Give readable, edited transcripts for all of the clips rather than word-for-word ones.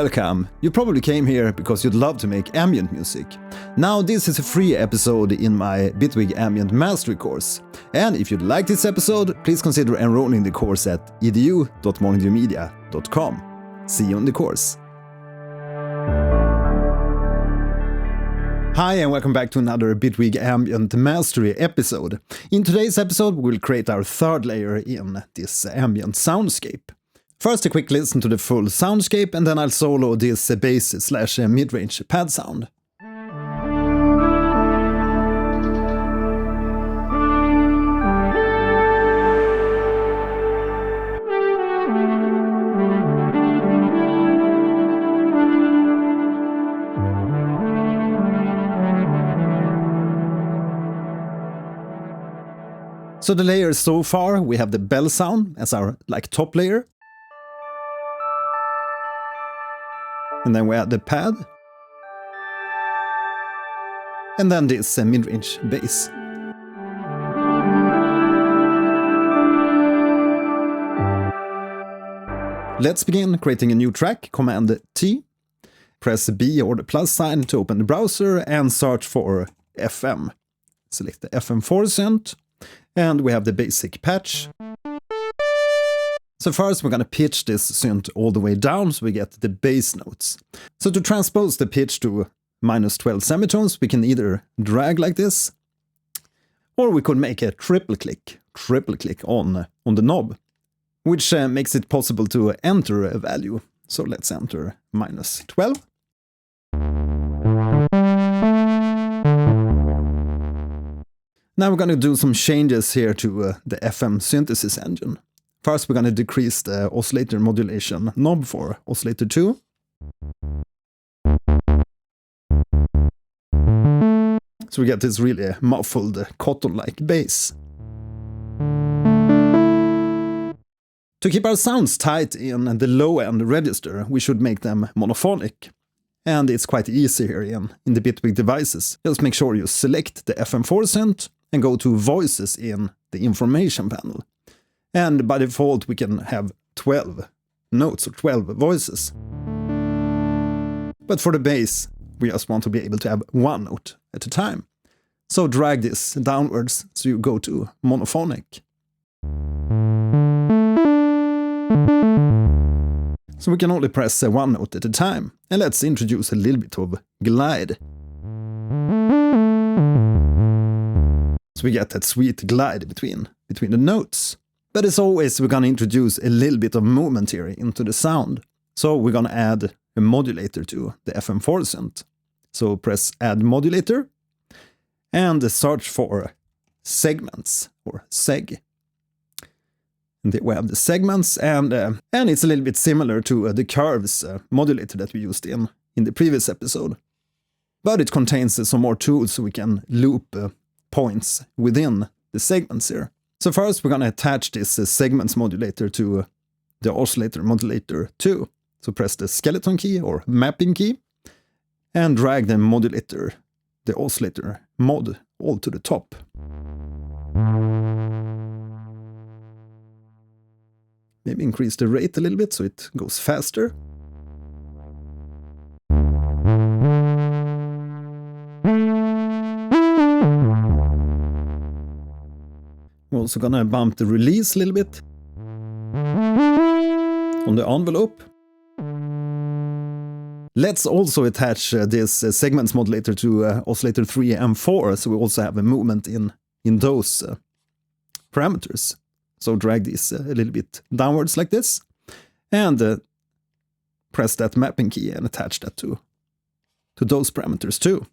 Welcome! You probably came here because you'd love to make ambient music. Now this is a free episode in my Bitwig Ambient Mastery course. And if you'd like this episode, please consider enrolling the course at edu.monitomedia.com. See you in the course. Hi and welcome back to another Bitwig Ambient Mastery episode. In today's episode we will create our third layer in this ambient soundscape. First a quick listen to the full soundscape and then I'll solo this bass/mid-range pad sound. So the layers so far, we have the bell sound as our top layer. And then we add the pad. And then this mid-range bass. Let's begin creating a new track, Command T. Press B or the plus sign to open the browser and search for FM. Select the FM4 synth. And we have the basic patch. So first we're going to pitch this synth all the way down so we get the bass notes. So to transpose the pitch to -12 semitones we can either drag like this, or we could make a triple click on the knob, which makes it possible to enter a value. So let's enter -12. Now we're going to do some changes here to the FM synthesis engine. First we're going to decrease the oscillator modulation knob for oscillator 2. So we get this really muffled cotton-like bass. To keep our sounds tight in the low-end register, we should make them monophonic. And it's quite easy here in the Bitwig devices. Just make sure you select the FM4 synth and go to Voices in the information panel. And by default we can have 12 notes or 12 voices. But for the bass we just want to be able to have one note at a time. So drag this downwards so you go to monophonic. So we can only press one note at a time. And let's introduce a little bit of glide. So we get that sweet glide between the notes. But as always, we're going to introduce a little bit of movement here into the sound. So we're going to add a modulator to the FM4 synth. So press Add Modulator and search for segments or seg. And we have the segments and it's a little bit similar to the curves modulator that we used in the previous episode. But it contains some more tools so we can loop points within the segments here. So first we're going to attach this segments modulator to the oscillator modulator 2. So press the skeleton key or mapping key and drag the modulator, the oscillator mod, all to the top. Maybe increase the rate a little bit so it goes faster. We're also gonna bump the release a little bit on the envelope. Let's also attach this segments modulator to oscillator 3 and 4, so we also have a movement in those parameters. So drag this a little bit downwards like this, and press that mapping key and attach that to those parameters too.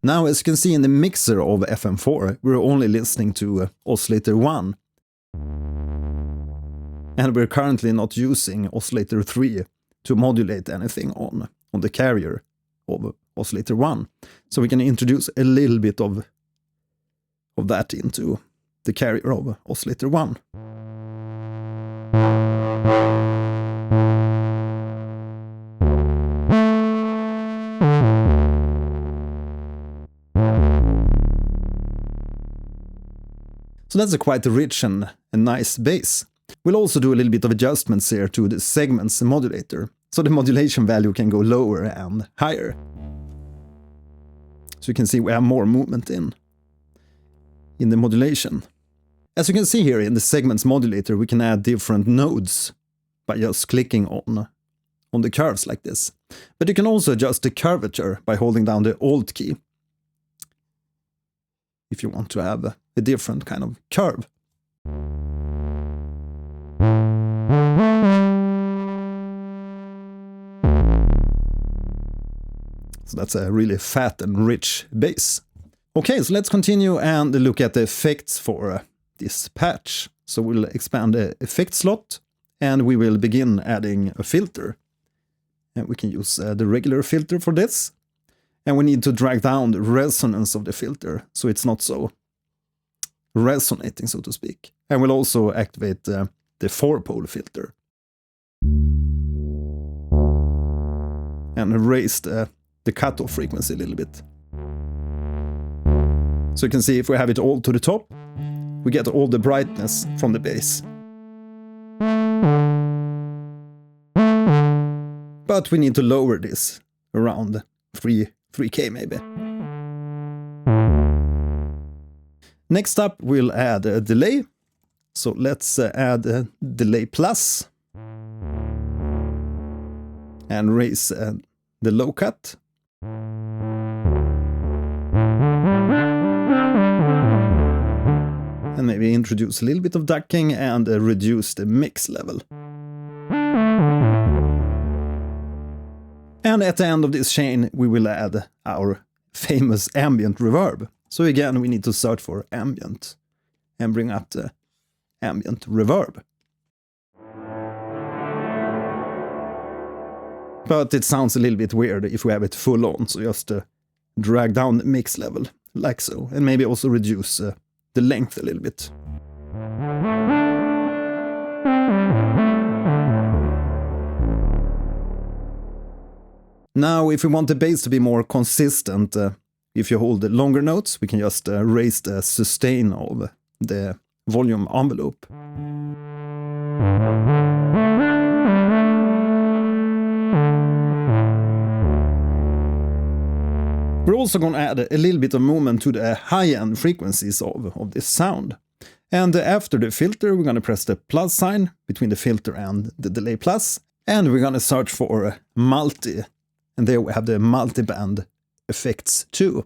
Now, as you can see in the mixer of FM4, we're only listening to oscillator 1. And we're currently not using oscillator 3 to modulate anything on the carrier of oscillator 1. So we can introduce a little bit of that into the carrier of oscillator 1. So that's a quite rich and a nice bass. We'll also do a little bit of adjustments here to the segments modulator, so the modulation value can go lower and higher. So you can see we have more movement in the modulation. As you can see here in the segments modulator, we can add different nodes by just clicking on the curves like this. But you can also adjust the curvature by holding down the Alt key if you want to have a different kind of curve. So that's a really fat and rich bass. Okay, so let's continue and look at the effects for this patch. So we'll expand the effect slot and we will begin adding a filter. And we can use the regular filter for this. And we need to drag down the resonance of the filter so it's not so resonating, so to speak. And we'll also activate the 4-pole filter. And raise the cutoff frequency a little bit. So you can see if we have it all to the top, we get all the brightness from the bass. But we need to lower this around 3K maybe. Next up we'll add a delay. So let's add a delay plus. And raise the low cut. And maybe introduce a little bit of ducking and reduce the mix level. And at the end of this chain we will add our famous ambient reverb. So again we need to search for ambient and bring up the ambient reverb. But it sounds a little bit weird if we have it full on, so just drag down the mix level like so, and maybe also reduce the length a little bit. Now, if we want the bass to be more consistent, if you hold the longer notes, we can just raise the sustain of the volume envelope. We're also going to add a little bit of movement to the high-end frequencies of this sound. And after the filter, we're going to press the plus sign between the filter and the delay plus. And we're going to search for multi. And there we have the multiband effects too.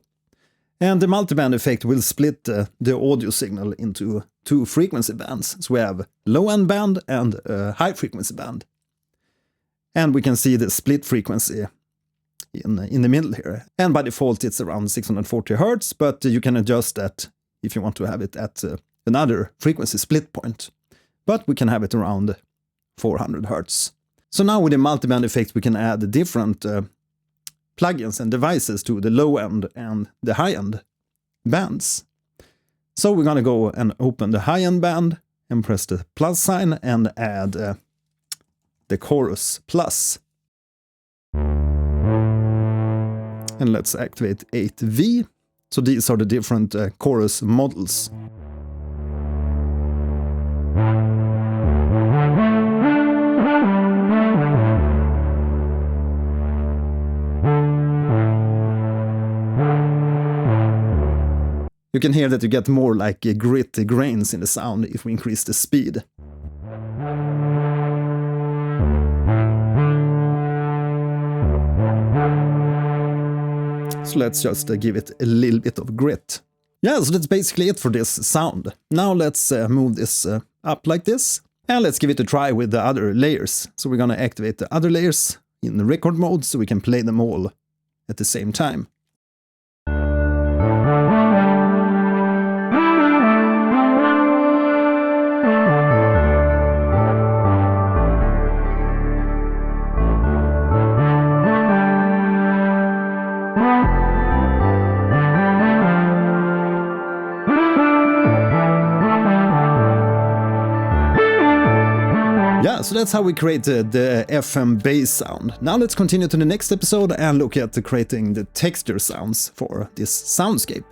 And the multiband effect will split the audio signal into 2 frequency bands. So we have low-end band and high-frequency band. And we can see the split frequency in the middle here. And by default it's around 640 Hz, but you can adjust that if you want to have it at another frequency split point. But we can have it around 400 Hz. So now with the multiband effect we can add different plugins and devices to the low end and the high end bands. So we're gonna go and open the high end band and press the plus sign and add the chorus plus. And let's activate 8V. So these are the different chorus models. You can hear that you get more like gritty grains in the sound if we increase the speed. So let's just give it a little bit of grit. Yeah, so that's basically it for this sound. Now let's move this up like this. And let's give it a try with the other layers. So we're gonna activate the other layers in the record mode so we can play them all at the same time. Yeah, so that's how we created the FM bass sound. Now let's continue to the next episode and look at creating the texture sounds for this soundscape.